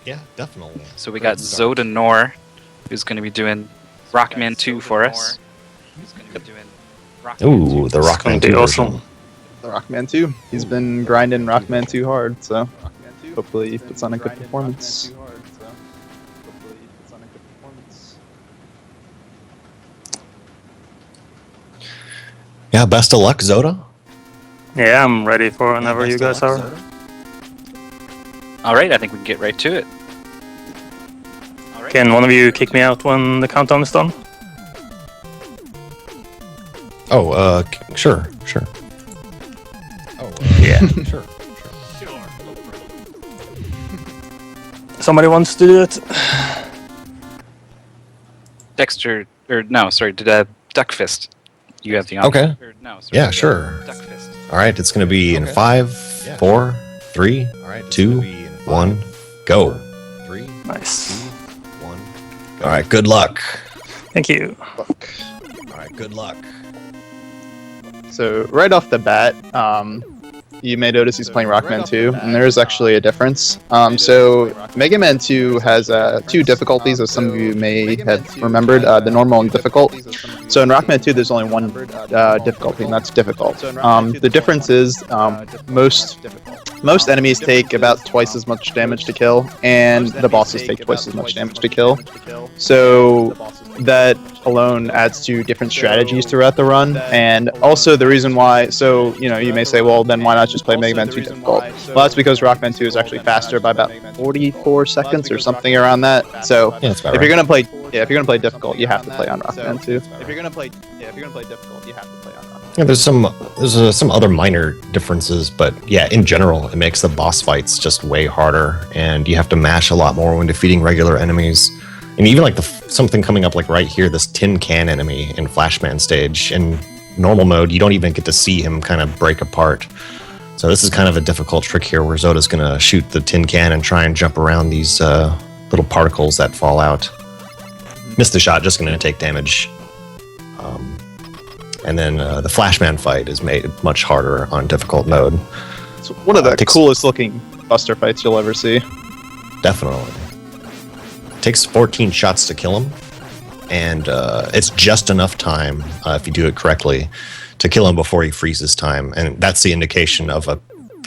Yeah, definitely. So we got Zoda Nor, who's going to be doing Rockman 2 for us. Ooh, the Rockman 2 awesome. version. The Rockman 2. He's been grinding Rockman 2 hard, so hopefully he puts on a good performance. Yeah, best of luck, Zoda. Yeah, I'm ready for whenever you guys are. Alright, I think we can get right to it. Can one of you kick me out when the countdown is done? Oh, sure. Oh, Yeah. sure. Somebody wants to do it? Dexter, or no, sorry, Duckfist. You have the Okay. Or, no, sorry, Yeah, sure. Duckfist. All right, it's going to be in 5, 4, 3, 2, 1, go. Nice. 1. All right, good luck. Thank you. All right, good luck. So right off the bat, you may notice he's playing Rockman 2, and there is actually a difference. So Mega Man 2 has 2 difficulties, as some of you may have remembered, the normal and difficult. So in Rockman 2, there's only one difficulty, and that's difficult. The difference is most enemies take about twice as much damage to kill, and the bosses take twice as much damage to kill. So that alone adds to different strategies throughout the run, and also the reason why, so you may say, well, then why not just play Mega Man 2 difficult? Well, that's because Rockman 2 is actually faster by about 44 seconds or something around that. So Yeah, that's about if right. you're gonna play difficult, you have to play on Rockman 2. If you're gonna play difficult, you have to play on Rockman. Yeah, there's some other minor differences, but yeah, in general, it makes the boss fights just way harder, and you have to mash a lot more when defeating regular enemies. And even like something coming up like right here, this tin can enemy in Flashman stage. In normal mode, you don't even get to see him kind of break apart. So this is kind of a difficult trick here where Zoda's going to shoot the tin can and try and jump around these little particles that fall out. Miss the shot, just going to take damage. And then the Flashman fight is made much harder on difficult mode. It's one of the coolest looking Buster fights you'll ever see. Definitely. Takes 14 shots to kill him, and it's just enough time, if you do it correctly, to kill him before he freezes time, and that's the indication of a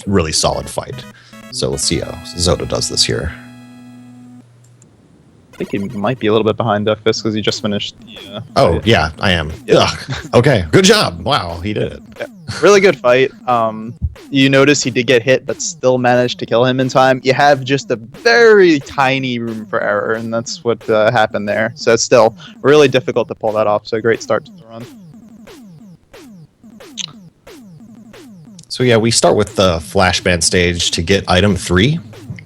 really solid fight. So let's see how Zoda does this here. I think he might be a little bit behind Duckfist because he just finished. Oh, yeah, I am. Ugh. Okay, good job. Wow, he did it. Yeah. Really good fight. You notice he did get hit, but still managed to kill him in time. You have just a very tiny room for error, and that's what happened there. So it's still really difficult to pull that off. So great start to the run. So yeah, we start with the Flashman stage to get item 3.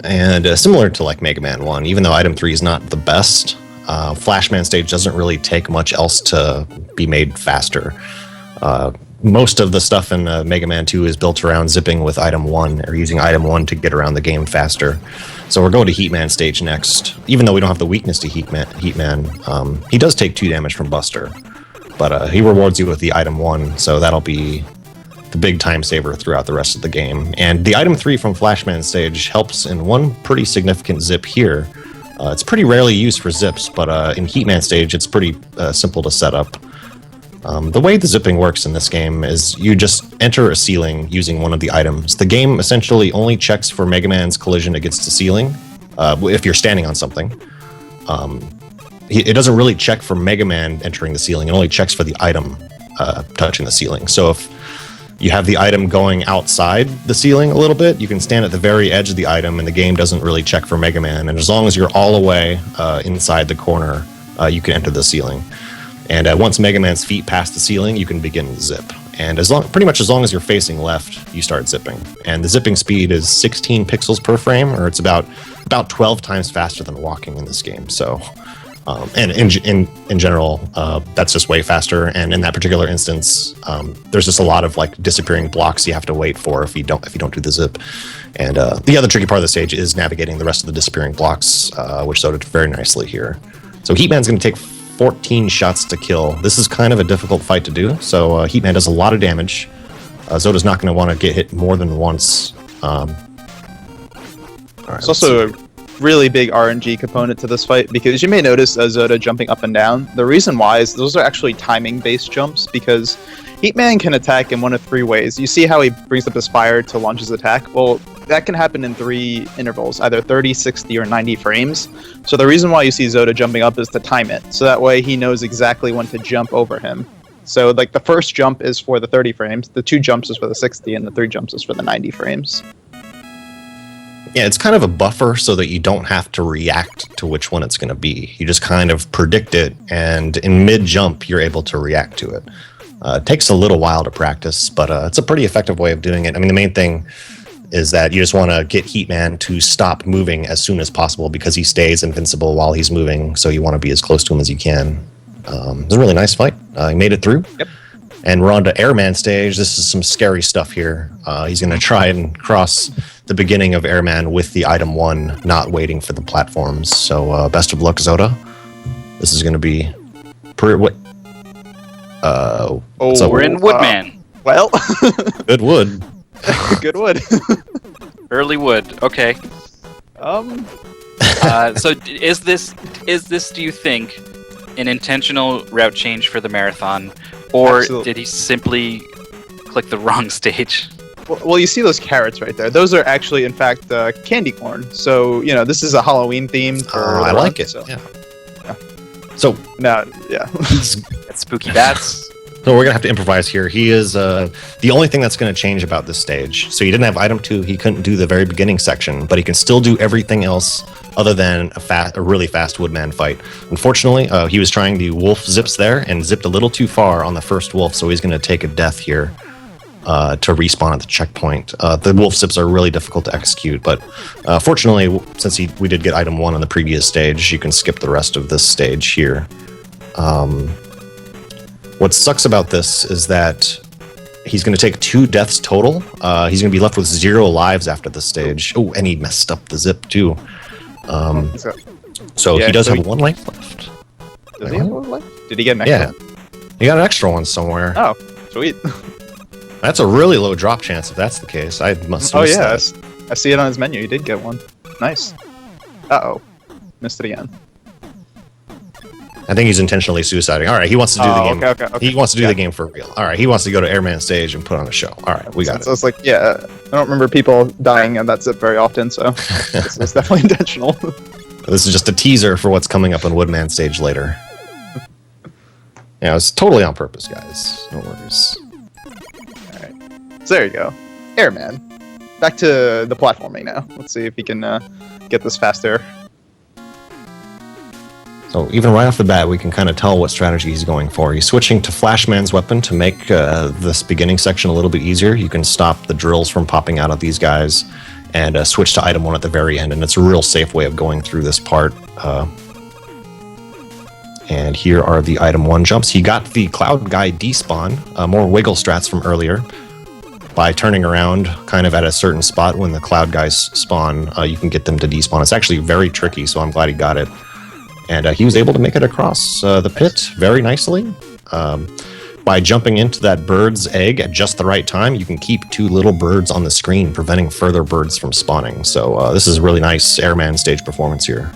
And similar to like Mega Man 1, even though item 3 is not the best, Flashman stage doesn't really take much else to be made faster. Most of the stuff in Mega Man 2 is built around zipping with item 1 or using item 1 to get around the game faster. So we're going to Heatman stage next. Even though we don't have the weakness to Heatman, he does take 2 damage from Buster. But he rewards you with the item 1, so that'll be the big time saver throughout the rest of the game. And the item 3 from Flashman stage helps in one pretty significant zip here. It's pretty rarely used for zips, but in Heatman stage, it's pretty simple to set up. The way the zipping works in this game is you just enter a ceiling using one of the items. The game essentially only checks for Mega Man's collision against the ceiling, if you're standing on something. It doesn't really check for Mega Man entering the ceiling, it only checks for the item touching the ceiling. So if you have the item going outside the ceiling a little bit, you can stand at the very edge of the item and the game doesn't really check for Mega Man. And as long as you're all the way inside the corner, you can enter the ceiling. And once Mega Man's feet pass the ceiling, you can begin to zip. And pretty much as long as you're facing left, you start zipping. And the zipping speed is 16 pixels per frame, or it's about 12 times faster than walking in this game. So, and in general, that's just way faster. And in that particular instance, there's just a lot of like disappearing blocks you have to wait for if you don't do the zip. And the other tricky part of the stage is navigating the rest of the disappearing blocks, which Zoda did very nicely here. So Heatman's going to take 14 shots to kill. This is kind of a difficult fight to do. So Heatman does a lot of damage. Zoda's not going to want to get hit more than once. All right, It's also really big RNG component to this fight because you may notice Zoda jumping up and down. The reason why is those are actually timing-based jumps because Heatman can attack in one of 3 ways. You see how he brings up his fire to launch his attack? Well, that can happen in 3 intervals, either 30, 60, or 90 frames. So the reason why you see Zoda jumping up is to time it. So that way he knows exactly when to jump over him. So like the first jump is for the 30 frames, the 2 jumps is for the 60, and the 3 jumps is for the 90 frames. Yeah, it's kind of a buffer so that you don't have to react to which one it's going to be. You just kind of predict it, and in mid-jump, you're able to react to it. It takes a little while to practice, but it's a pretty effective way of doing it. I mean, the main thing is that you just want to get Heatman to stop moving as soon as possible because he stays invincible while he's moving, so you want to be as close to him as you can. It was a really nice fight. He made it through. Yep. And we're on to Airman stage. This is some scary stuff here. He's going to try and cross the beginning of Airman with the item 1, not waiting for the platforms. So best of luck, Zoda. This is going to be... so We're in Woodman. Well, good wood. good wood. Early wood. Okay. So is this do you think an intentional route change for the marathon, or Absolutely. did he simply click the wrong stage? Well, you see those carrots right there. Those are actually, in fact, candy corn. So, you know, this is a Halloween theme. I like it. So. Yeah. Yeah. So, No, yeah. That's spooky bats. so we're going to have to improvise here. He is the only thing that's going to change about this stage. So he didn't have item 2. He couldn't do the very beginning section, but he can still do everything else other than a really fast Woodman fight. Unfortunately, he was trying the wolf zips there and zipped a little too far on the first wolf, so he's going to take a death here to respawn at the checkpoint. The wolf zips are really difficult to execute, but fortunately, since we did get item 1 on the previous stage, you can skip the rest of this stage here. What sucks about this is that he's going to take 2 deaths total. He's going to be left with 0 lives after this stage. Oh, and he messed up the zip too. So Yeah, he does so have 1 life left. Does he have one left? Did he get an extra? Yeah, he got an extra one somewhere. Oh, sweet. That's a really low drop chance if that's the case. I must. Oh, miss yeah. that. I see it on his menu. He did get one. Nice. Uh-oh. Missed it again. I think he's intentionally suiciding. All right, he wants to do the game. Okay. He wants to do the game for real. All right, he wants to go to Airman stage and put on a show. All right, we got it. So it's like, yeah, I don't remember people dying and that's it very often, so this is definitely intentional. This is just a teaser for what's coming up on Woodman stage later. Yeah, it's totally on purpose, guys. No worries. So there you go. Airman. Back to the platforming now. Let's see if he can get this faster. So even right off the bat, we can kind of tell what strategy he's going for. He's switching to Flashman's weapon to make this beginning section a little bit easier. You can stop the drills from popping out of these guys and switch to item 1 at the very end. And it's a real safe way of going through this part. And here are the item 1 jumps. He got the Cloud Guy despawn, more wiggle strats from earlier. By turning around kind of at a certain spot when the Cloud Guys spawn, you can get them to despawn. It's actually very tricky, so I'm glad he got it. And he was able to make it across the pit very nicely. By jumping into that bird's egg at just the right time, you can keep 2 little birds on the screen, preventing further birds from spawning. So this is a really nice Airman stage performance here.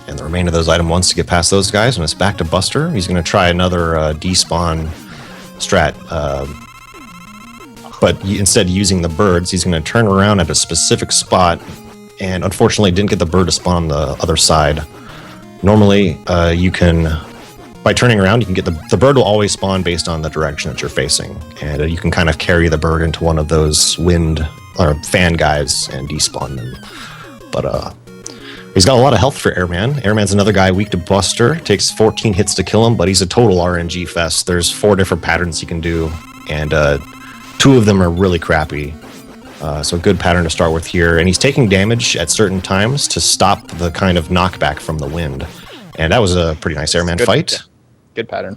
And the remainder of those item 1s to get past those guys, and it's back to Buster. He's going to try another despawn strat. But instead of using the birds, he's going to turn around at a specific spot, and unfortunately didn't get the bird to spawn on the other side. Normally, you can, by turning around, you can get the bird will always spawn based on the direction that you're facing, and you can kind of carry the bird into one of those wind or fan guys and despawn them. But he's got a lot of health for Airman. Airman's another guy weak to Buster. Takes 14 hits to kill him, but he's a total RNG fest. There's 4 different patterns he can do, and 2 of them are really crappy. So good pattern to start with here. And he's taking damage at certain times to stop the kind of knockback from the wind. And that was a pretty nice Airman fight. Yeah. Good pattern.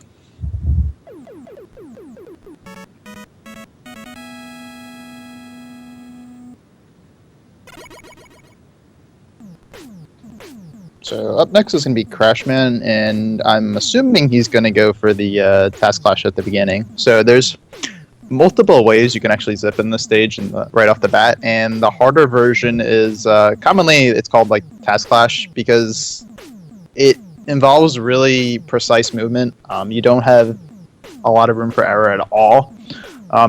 So up next is going to be Crashman, and I'm assuming he's going to go for the Task Clash at the beginning. So there's multiple ways you can actually zip in this stage right off the bat, and the harder version is commonly it's called like Task Clash because it involves really precise movement. You don't have a lot of room for error at all.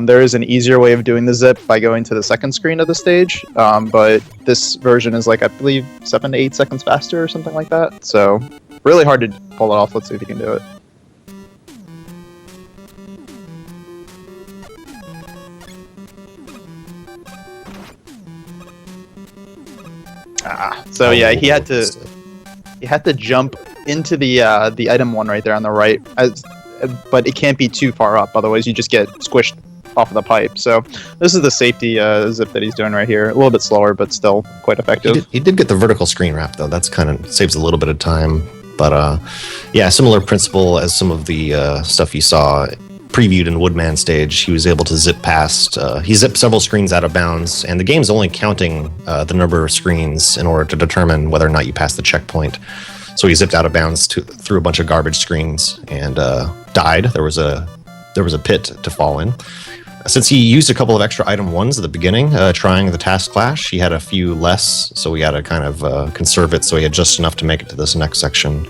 There is an easier way of doing the zip by going to the second screen of the stage, but this version is like, I believe, 7 to 8 seconds faster or something like that. So really hard to pull it off. Let's see if you can do it. So yeah, he had to jump into the item one right there on the right, but it can't be too far up, otherwise you just get squished off of the pipe. So this is the safety zip that he's doing right here. A little bit slower, but still quite effective. He did get the vertical screen wrap though. That's kind of saves a little bit of time. But yeah, similar principle as some of the stuff you saw previewed in Woodman stage. He was able to zip past. He zipped several screens out of bounds, and the game's only counting the number of screens in order to determine whether or not you pass the checkpoint. So he zipped out of bounds through a bunch of garbage screens and died. There was a pit to fall in. Since he used a couple of extra item ones at the beginning, trying the Task Clash, he had a few less, so we had to kind of conserve it so he had just enough to make it to this next section.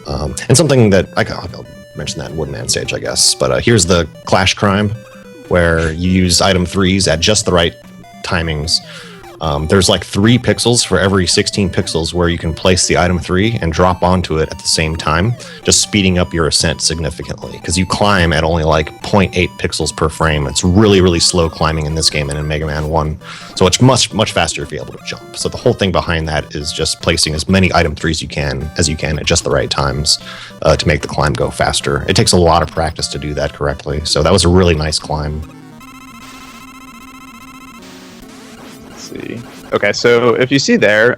And something that I'll mention that in Woodman stage, I guess. But here's the Clash Crime, where you use item 3s at just the right timings. There's like 3 pixels for every 16 pixels where you can place the item 3 and drop onto it at the same time, just speeding up your ascent significantly, because you climb at only like 0.8 pixels per frame. It's really, really slow climbing in this game and in Mega Man 1. So it's much, much faster if you're able to jump. So the whole thing behind that is just placing as many item 3s as you can at just the right times to make the climb go faster. It takes a lot of practice to do that correctly. So that was a really nice climb. See. Okay, so if you see there,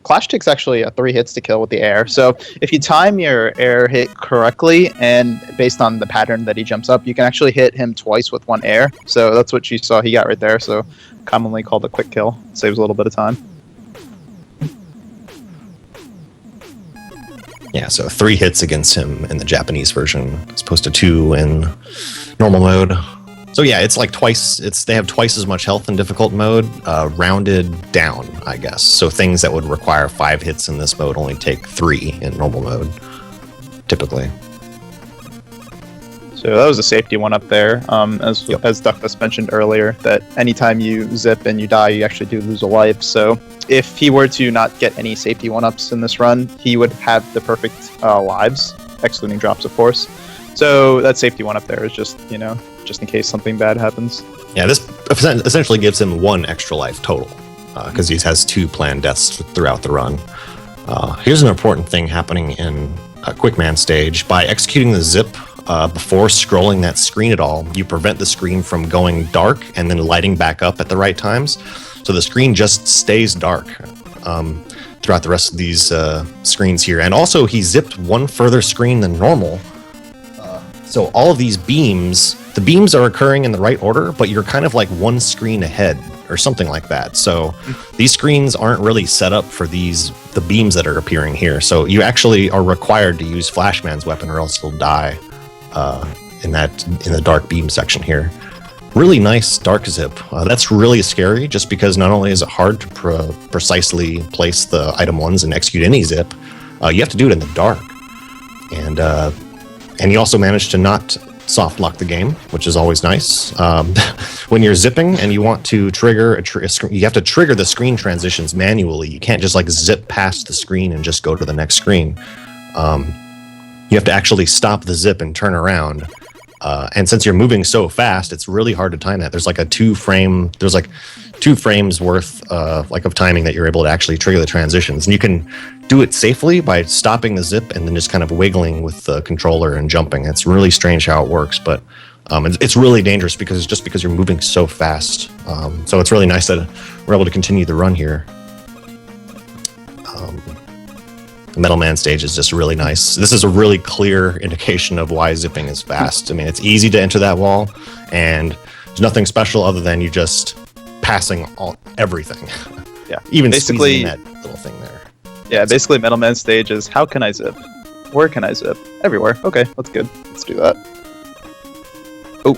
Clash takes actually 3 hits to kill with the air. So if you time your air hit correctly and based on the pattern that he jumps up, you can actually hit him twice with 1 air. So that's what you saw he got right there. So commonly called a quick kill. Saves a little bit of time. Yeah, so 3 hits against him in the Japanese version, as opposed to 2 in normal mode. So yeah, it's like they have twice as much health in difficult mode, rounded down, I guess. So things that would require 5 hits in this mode only take 3 in normal mode, typically. So that was a safety one up there. As Duckless mentioned earlier, that anytime you zip and you die, you actually do lose a life. So if he were to not get any safety 1-ups in this run, he would have the perfect lives, excluding drops, of course. So that safety 1-up there is just, just in case something bad happens. Yeah, this essentially gives him 1 extra life total, because he has 2 planned deaths throughout the run. Here's an important thing happening in a Quickman stage. By executing the zip before scrolling that screen at all, you prevent the screen from going dark and then lighting back up at the right times. So the screen just stays dark throughout the rest of these screens here. And also, he zipped 1 further screen than normal. So all of these beams, the beams are occurring in the right order, but you're kind of like 1 screen ahead or something like that. So these screens aren't really set up for the beams that are appearing here. So you actually are required to use Flashman's weapon or else you'll die in the dark beam section here. Really nice dark zip. That's really scary just because not only is it hard to precisely place the item 1s and execute any zip, you have to do it in the dark. And you also managed to not soft lock the game, which is always nice. When you're zipping and you want to trigger you have to trigger the screen transitions manually. You can't just like zip past the screen and just go to the next screen. You have to actually stop the zip and turn around. And since you're moving so fast, it's really hard to time that. There's like 2 frames worth of timing that you're able to actually trigger the transitions. And you can do it safely by stopping the zip and then just kind of wiggling with the controller and jumping. It's really strange how it works, but it's really dangerous because you're moving so fast. So it's really nice that we're able to continue the run here. The Metal Man stage is just really nice. This is a really clear indication of why zipping is fast. I mean, it's easy to enter that wall, and there's nothing special other than you just passing everything. Yeah, even basically that little thing there. Yeah, basically Metal Man stage is how can I zip? Where can I zip? Everywhere. Okay, that's good. Let's do that. Oh.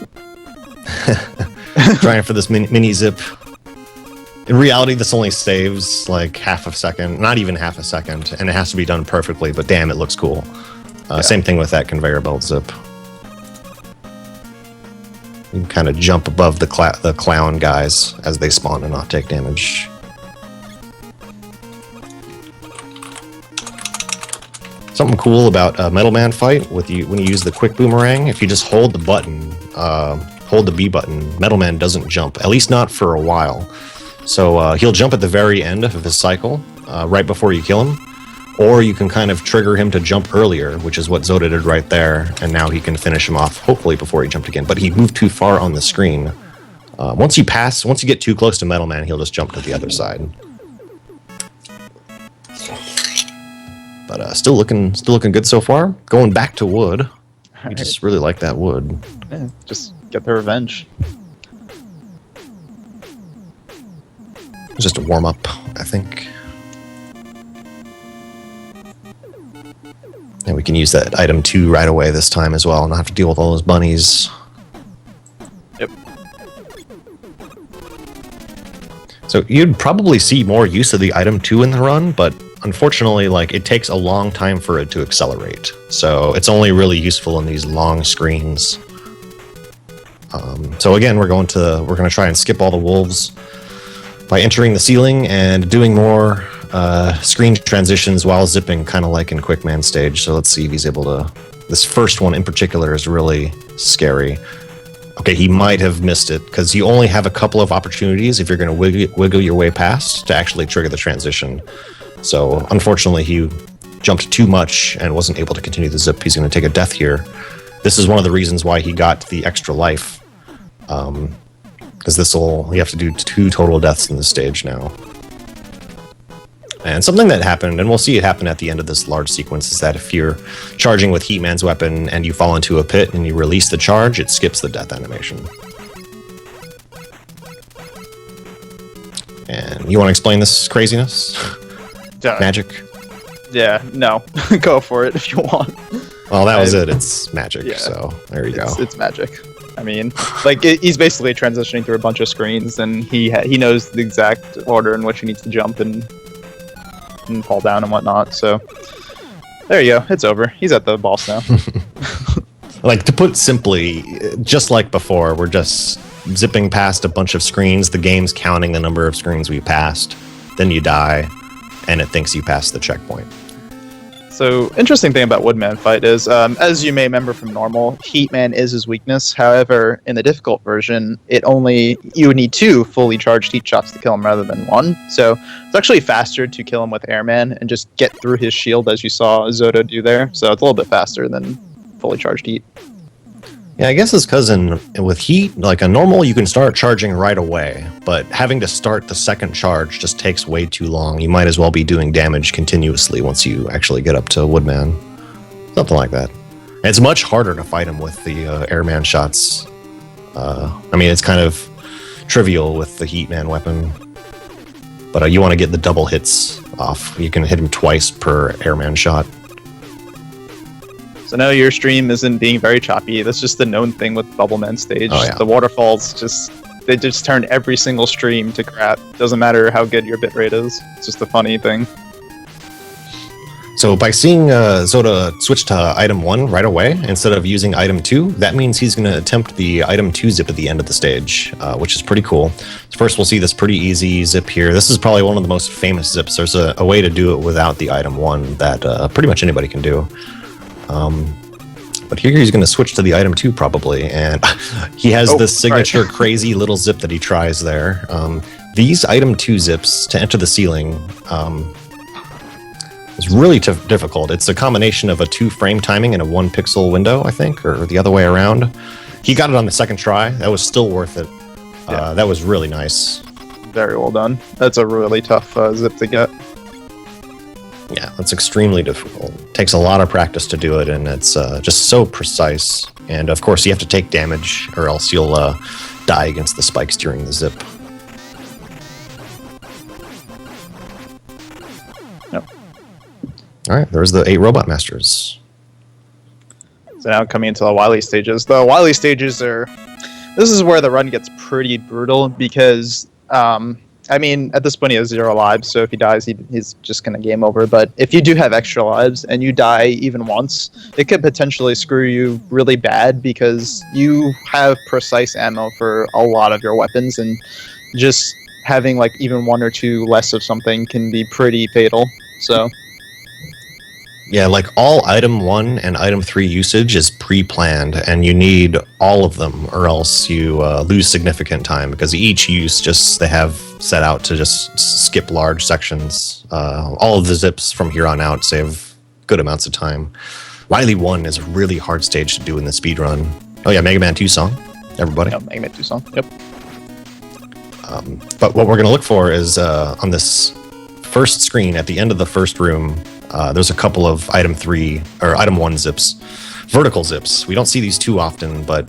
Trying for this mini zip. In reality, this only saves like half a second, not even half a second, and it has to be done perfectly, but damn, it looks cool. Same thing with that conveyor belt zip. You can kind of jump above the clown guys as they spawn and not take damage. Something cool about a Metal Man fight when you use the quick boomerang, if you just hold the button, hold the B button, Metal Man doesn't jump, at least not for a while. So he'll jump at the very end of his cycle, right before you kill him, or you can kind of trigger him to jump earlier, which is what Zoda did right there, and now he can finish him off, hopefully before he jumped again. But he moved too far on the screen. Once you get too close to Metal Man, he'll just jump to the other side. But still looking good so far. Going back to wood. I just really like that wood. Yeah, just get the revenge. Just a warm up, I think. And we can use that item 2 right away this time as well, and not have to deal with all those bunnies. Yep. So you'd probably see more use of the item 2 in the run, but unfortunately, like, it takes a long time for it to accelerate. So it's only really useful in these long screens. So again, we're going to try and skip all the wolves by entering the ceiling and doing more screen transitions while zipping, kind of like in Quickman stage. So let's see if he's able to. This first one in particular is really scary. Okay, he might have missed it because you only have a couple of opportunities if you're going to wiggle your way past to actually trigger the transition. So unfortunately, he jumped too much and wasn't able to continue the zip. He's going to take a death here. This is one of the reasons why he got the extra life. Because you have to do 2 total deaths in this stage now. And something that happened, and we'll see it happen at the end of this large sequence, is that if you're charging with Heatman's weapon and you fall into a pit and you release the charge, it skips the death animation. And you want to explain this craziness? Magic? Yeah, no. Go for it if you want. Well, that was it. It's magic, yeah, so there you go. It's magic. I mean, like, he's basically transitioning through a bunch of screens, and he knows the exact order in which he needs to jump and fall down and whatnot, so there you go. It's over. He's at the boss now. Like, to put simply, just like before, we're just zipping past a bunch of screens, the game's counting the number of screens we passed, then you die, and it thinks you passed the checkpoint. So, interesting thing about Woodman fight is, as you may remember from normal, Heatman is his weakness. However, in the difficult version, you would need 2 fully charged heat shots to kill him rather than 1. So, it's actually faster to kill him with Airman and just get through his shield, as you saw Zoda do there. So, it's a little bit faster than fully charged heat. Yeah, I guess it's because with heat, like a normal, you can start charging right away, but having to start the second charge just takes way too long. You might as well be doing damage continuously once you actually get up to Woodman. Something like that. And it's much harder to fight him with the Airman shots. I mean, it's kind of trivial with the Heatman weapon, but you want to get the double hits off. You can hit him twice per Airman shot. So no, your stream isn't being very choppy. That's just the known thing with Bubbleman stage. Oh, yeah. The waterfalls they just turn every single stream to crap. Doesn't matter how good your bitrate is. It's just a funny thing. So by seeing Zoda switch to item 1 right away instead of using item 2, that means he's going to attempt the item 2 zip at the end of the stage, which is pretty cool. First, we'll see this pretty easy zip here. This is probably one of the most famous zips. There's a way to do it without the item 1 that pretty much anybody can do. But here he's going to switch to the item 2 probably, and he has this signature crazy little zip that he tries there. These item 2 zips to enter the ceiling is really difficult. It's a combination of a 2-frame timing and a 1-pixel window, I think, or the other way around. He got it on the second try. That was still worth it. Yeah. That was really nice. Very well done. That's a really tough zip to get. Yeah, that's extremely difficult. It takes a lot of practice to do it, and it's just so precise. And of course, you have to take damage, or else you'll die against the spikes during the zip. Yep. All right, there's the 8 Robot Masters. So now coming into the Wily stages. The Wily stages are this is where the run gets pretty brutal because, I mean, at this point he has 0 lives, so if he dies, he's just going to game over. But if you do have extra lives and you die even once, it could potentially screw you really bad because you have precise ammo for a lot of your weapons, and just having like even 1 or 2 less of something can be pretty fatal. So Yeah, like all item 1 and item 3 usage is pre-planned, and you need all of them, or else you lose significant time because each use they have set out to just skip large sections. All of the zips from here on out save good amounts of time. Wily 1 is a really hard stage to do in the speed run. Oh yeah, Mega Man 2 song, everybody. yeah, Mega Man 2 song. Yep. But what we're going to look for is on this first screen at the end of the first room. There's a couple of item 3 or item 1 zips, vertical zips. We don't see these too often, but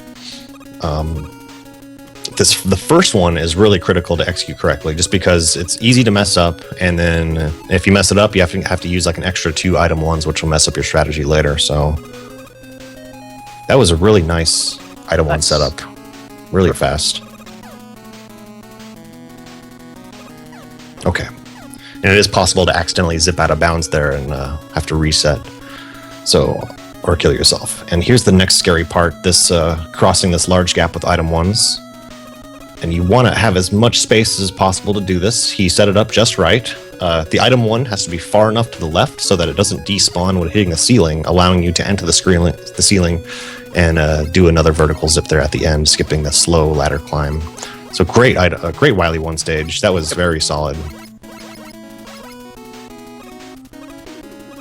the first one is really critical to execute correctly, just because it's easy to mess up, and then if you mess it up, you have to use like an extra 2 item 1s, which will mess up your strategy later. So that was a really nice item 1 setup, really fast. Okay. And it is possible to accidentally zip out of bounds there and have to reset. So, or kill yourself. And here's the next scary part, this crossing this large gap with item 1s. And you want to have as much space as possible to do this. He set it up just right. The item 1 has to be far enough to the left so that it doesn't despawn when hitting the ceiling, allowing you to enter the ceiling and do another vertical zip there at the end, skipping the slow ladder climb. So great Wily 1 stage. That was very solid.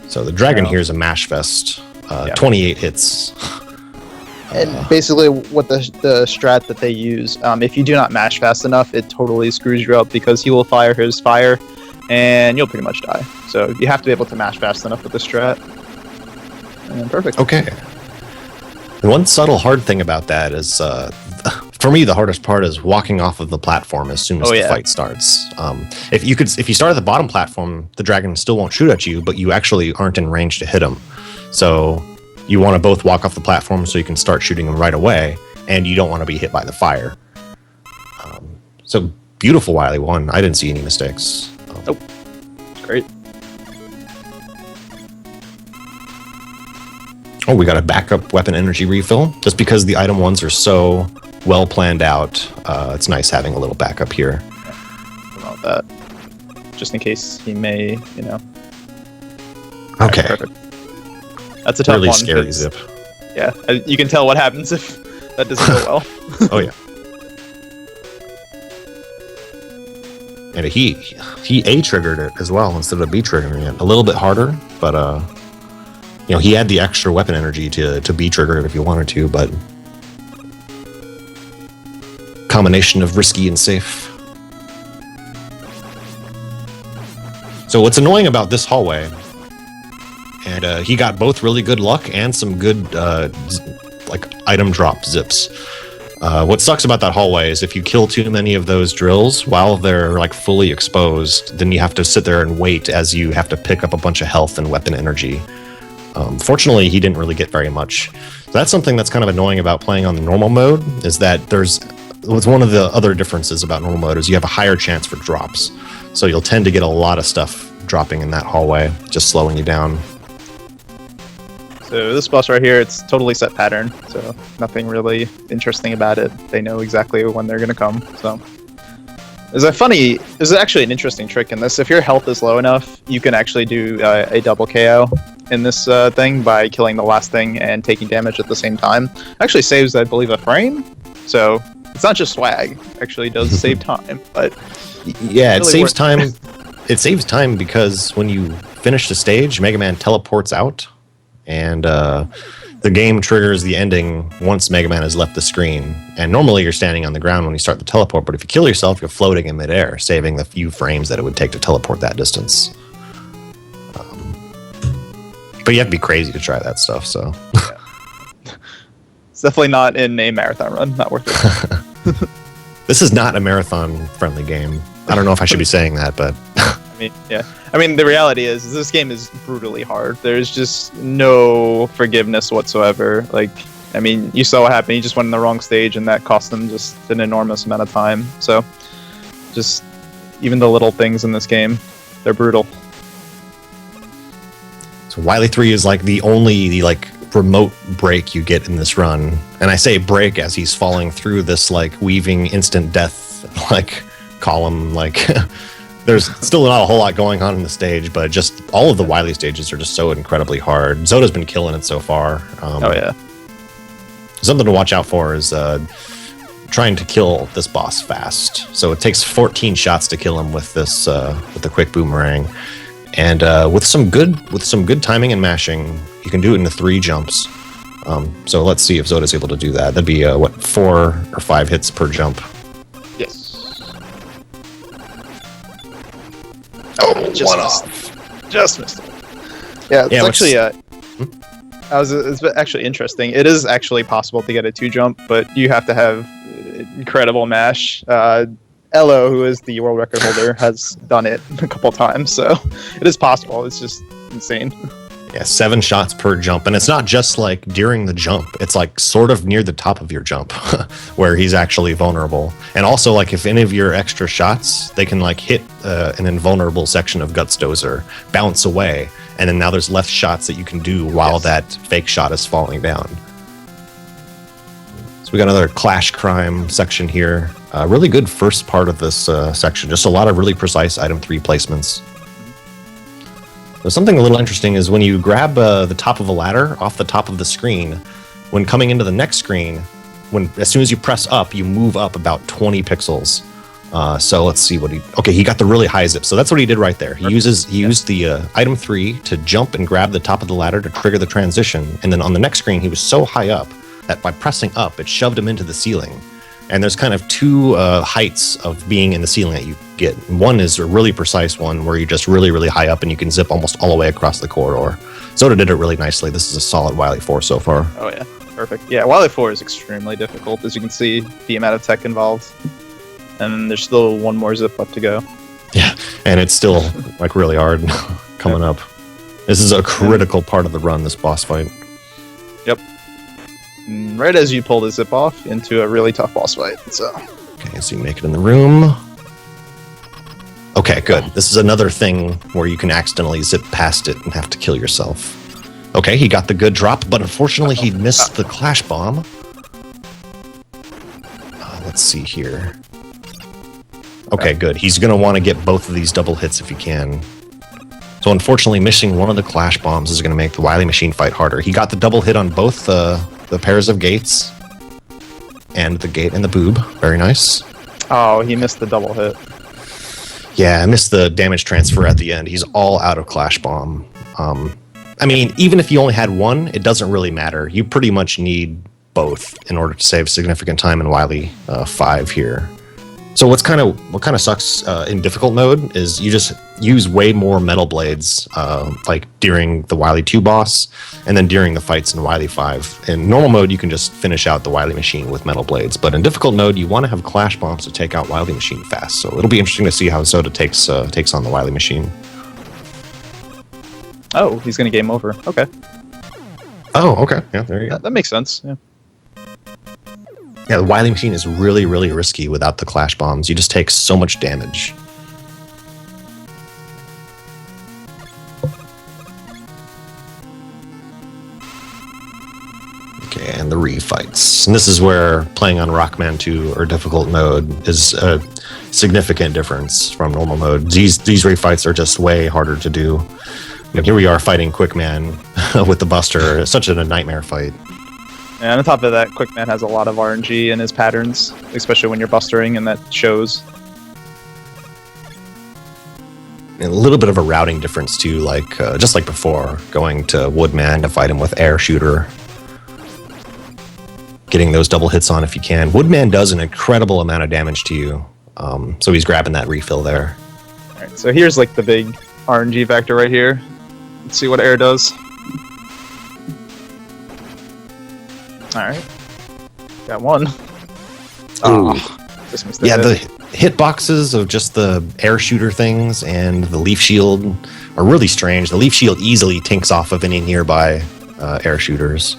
So the dragon here is a mash fest. 28 hits. And basically what the strat that they use, if you do not mash fast enough, it totally screws you up because he will fire his fire and you'll pretty much die. So you have to be able to mash fast enough with the strat. And perfect. Okay. And one subtle hard thing about that is, for me, the hardest part is walking off of the platform as soon as the fight starts. If you start at the bottom platform, the dragon still won't shoot at you, but you actually aren't in range to hit him. So you want to both walk off the platform so you can start shooting him right away, and you don't want to be hit by the fire. So beautiful Wily 1. I didn't see any mistakes. Nope. Great. Oh, we got a backup weapon energy refill. Just because the item 1s are so well planned out, it's nice having a little backup here. About that, just in case he may, Okay. Perfect. That's a tough really one. Scary zip. Yeah, you can tell what happens if that doesn't go well. Oh yeah. And he A triggered it as well instead of B triggering it. A little bit harder, but he had the extra weapon energy to B trigger it if he wanted to, but combination of risky and safe. So what's annoying about this hallway, and he got both really good luck and some good like item drop zips. What sucks about that hallway is if you kill too many of those drills while they're like fully exposed, then you have to sit there and wait as you have to pick up a bunch of health and weapon energy. Fortunately, he didn't really get very much. So that's something that's kind of annoying about playing on the normal mode, is that one of the other differences about normal mode is you have a higher chance for drops. So you'll tend to get a lot of stuff dropping in that hallway, just slowing you down. So this boss right here, it's totally set pattern, so nothing really interesting about it. They know exactly when they're gonna come, so. There's actually an interesting trick in this. If your health is low enough, you can actually do a double KO in this thing by killing the last thing and taking damage at the same time. Actually saves, I believe, a frame, so it's not just swag. It actually does save time, but yeah, it saves time. It saves time because when you finish the stage, Mega Man teleports out, and the game triggers the ending once Mega Man has left the screen. And normally you're standing on the ground when you start the teleport, but if you kill yourself, you're floating in midair, saving the few frames that it would take to teleport that distance. But you have to be crazy to try that stuff, so. Yeah. It's definitely not in a marathon run. Not worth it. This is not a marathon-friendly game. I don't know if I should be saying that, but... I mean, the reality is this game is brutally hard. There's just no forgiveness whatsoever. Like, I mean, you saw what happened. He just went in the wrong stage, and that cost him just an enormous amount of time. So, just even the little things in this game, they're brutal. So Wily 3 is like the only like remote break you get in this run. And I say break as he's falling through this like weaving instant death like column. Like there's still not a whole lot going on in the stage, but just all of the Wily stages are just so incredibly hard. Zoda's been killing it so far. Oh yeah. Something to watch out for is trying to kill this boss fast. So it takes 14 shots to kill him with this with the quick boomerang. And with some good timing and mashing, you can do it in 3 jumps. So let's see if Zoda's able to do that. That'd be 4 or 5 hits per jump. Yes. Oh, just one missed. off. Just missed it. Yeah, it's actually it's actually interesting. It is actually possible to get a 2 jump, but you have to have incredible mash. Elo, who is the world record holder, has done it a couple times, so it is possible. It's just insane. Yeah, 7 shots per jump, and it's not just like during the jump. It's like sort of near the top of your jump, where he's actually vulnerable. And also, like if any of your extra shots, they can like hit an invulnerable section of Guts Dozer, bounce away, and then now there's left shots that you can do while that fake shot is falling down. So we got another Clash Crime section here. Really good first part of this section. Just a lot of really precise item 3 placements. So something a little interesting is when you grab the top of a ladder off the top of the screen, when coming into the next screen, as soon as you press up, you move up about 20 pixels. So let's see what he got the really high zip. So that's what he did right there. He used the item 3 to jump and grab the top of the ladder to trigger the transition. And then on the next screen, he was so high up that by pressing up, it shoved him into the ceiling. And there's kind of 2 heights of being in the ceiling that you get. One is a really precise one where you're just really, really high up and you can zip almost all the way across the corridor. Zoda did it really nicely. This is a solid Wily 4 so far. Oh yeah, perfect. Yeah, Wily 4 is extremely difficult, as you can see, the amount of tech involved. And there's still 1 more zip left to go. Yeah, and it's still like really hard coming up. This is a critical part of the run, this boss fight. Yep. Right as you pull the zip off into a really tough boss fight. So. Okay, so you make it in the room. Okay, good. This is another thing where you can accidentally zip past it and have to kill yourself. Okay, he got the good drop, but unfortunately he missed the Clash Bomb. Let's see here. Okay, good. He's going to want to get both of these double hits if he can. So unfortunately, missing one of the Clash Bombs is going to make the Wily Machine fight harder. He got the double hit on both the pairs of gates and the gate and the boob. Very nice. Oh, he missed the double hit. Yeah, I missed the damage transfer at the end. He's all out of Clash Bomb. I mean, even if you only had one, it doesn't really matter. You pretty much need both in order to save significant time in Wily 5 here. So what kind of sucks in difficult mode is you just use way more metal blades, like during the Wily 2 boss, and then during the fights in Wily 5. In normal mode, you can just finish out the Wily Machine with metal blades, but in difficult mode, you want to have Clash Bombs to take out Wily Machine fast. So it'll be interesting to see how Zoda takes on the Wily Machine. Oh, he's gonna game over. Okay. Oh, okay. Yeah, there you go. That makes sense. Yeah. Yeah, the Wily Machine is really, really risky without the Clash Bombs. You just take so much damage. Okay, and the refights. And this is where playing on Rockman 2 or difficult mode is a significant difference from normal mode. These refights are just way harder to do. And here we are fighting Quickman with the Buster. It's such a nightmare fight. And on top of that, Quickman has a lot of RNG in his patterns, especially when you're bustering, and that shows. And a little bit of a routing difference too, like just like before, going to Woodman to fight him with Air Shooter. Getting those double hits on if you can. Woodman does an incredible amount of damage to you, so he's grabbing that refill there. Alright, so here's like the big RNG vector right here. Let's see what Air does. Alright. Got one. Just missed the Yeah, hit. the hitboxes of just the Air Shooter things and the Leaf Shield are really strange. The Leaf Shield easily tinks off of any nearby Air Shooters.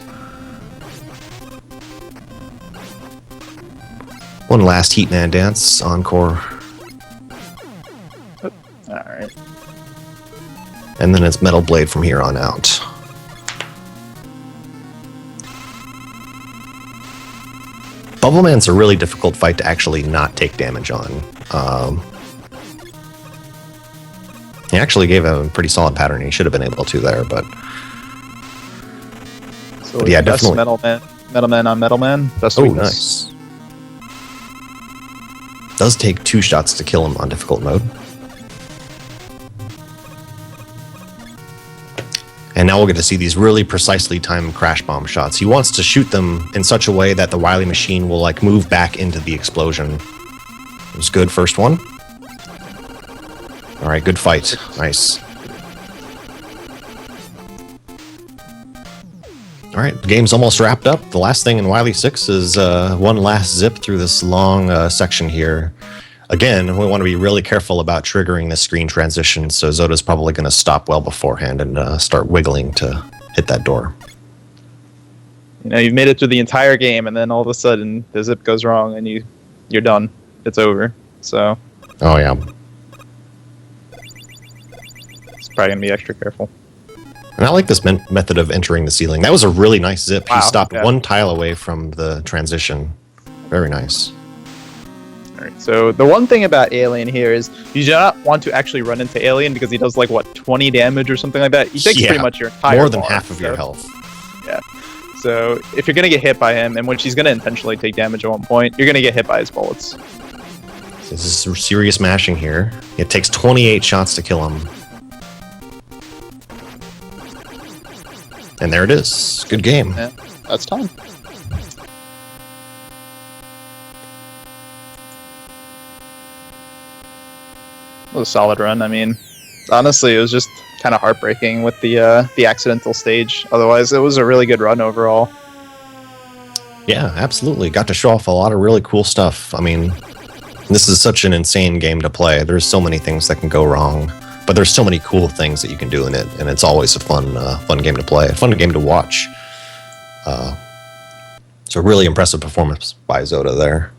One last Heatman dance, encore. Alright. And then it's Metal Blade from here on out. Bubbleman's a really difficult fight to actually not take damage on. He actually gave a pretty solid pattern. He should have been able to there, but So yeah, best definitely. Metal Man on Metal Man. Best Oh, weakness. nice. Does take 2 shots to kill him on difficult mode. And now we'll get to see these really precisely timed crash bomb shots. He wants to shoot them in such a way that the Wily machine will like move back into the explosion. It was good, first one. All right, good fight. Nice. All right, the game's almost wrapped up. The last thing in Wily 6 is one last zip through this long section here. Again, we want to be really careful about triggering the screen transition, so Zoda's probably going to stop well beforehand and start wiggling to hit that door. You know, you've made it through the entire game, and then all of a sudden the zip goes wrong, and you're done. It's over. So Oh, yeah. it's probably gonna be extra careful. And I like this method of entering the ceiling. That was a really nice zip. Wow, He stopped yeah. 1 tile away from the transition. Very nice. Alright, so the one thing about Alien here is you do not want to actually run into Alien because he does like what 20 damage or something like that. He takes Yeah, pretty much your entire More than bar, half of your so- health. So if you're gonna get hit by him, and which he's gonna intentionally take damage at one point, you're gonna get hit by his bullets. This is serious mashing here. It takes 28 shots to kill him. And there it is. Good game. Yeah, that's time. It was a solid run. I mean, honestly, it was just kind of heartbreaking with the accidental stage. Otherwise, it was a really good run overall. Yeah, absolutely. Got to show off a lot of really cool stuff. I mean, this is such an insane game to play. There's so many things that can go wrong, but there's so many cool things that you can do in it, and it's always a fun game to play, a fun game to watch. So really impressive performance by Zoda there.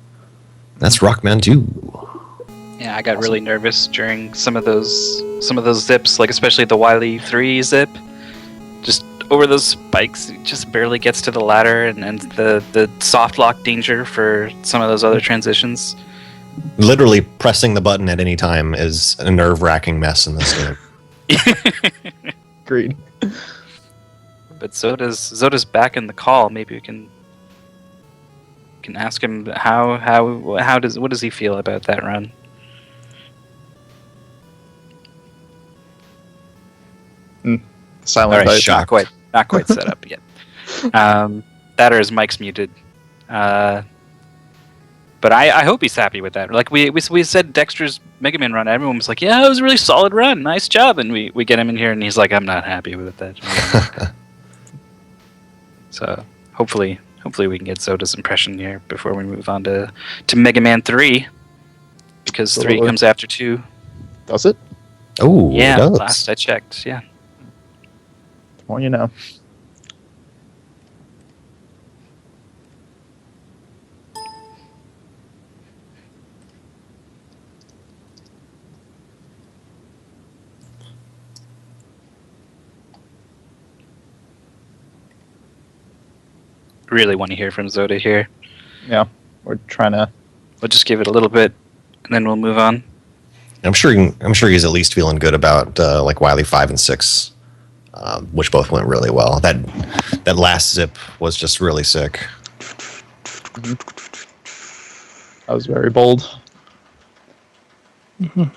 That's Rockman 2. Yeah, I got really nervous during some of those zips, like especially the Wily 3 zip. Just over those spikes, it just barely gets to the ladder, and the soft lock danger for some of those other transitions. Literally pressing the button at any time is a nerve-wracking mess in this game. Agreed. But Zoda's back in the call. Maybe we can ask him what does he feel about that run? Silent All right, fight. shock. not quite set up yet. That or his mic's muted. But I hope he's happy with that. Like we said, Dexter's Mega Man run. Everyone was like, "Yeah, it was a really solid run. Nice job." And we get him in here, and he's like, "I'm not happy with that." So hopefully we can get Zoda's impression here before we move on to Mega Man 3, because 3 comes after 2. Does it? Oh, Yeah, it does. last I checked. Yeah. Well, you know. Really want to hear from Zoda here. Yeah, we're trying to. We'll just give it a little bit, and then we'll move on. I'm sure he's at least feeling good about like Wily 5 and 6, which both went really well. That last zip was just really sick. I was very bold. Mhm.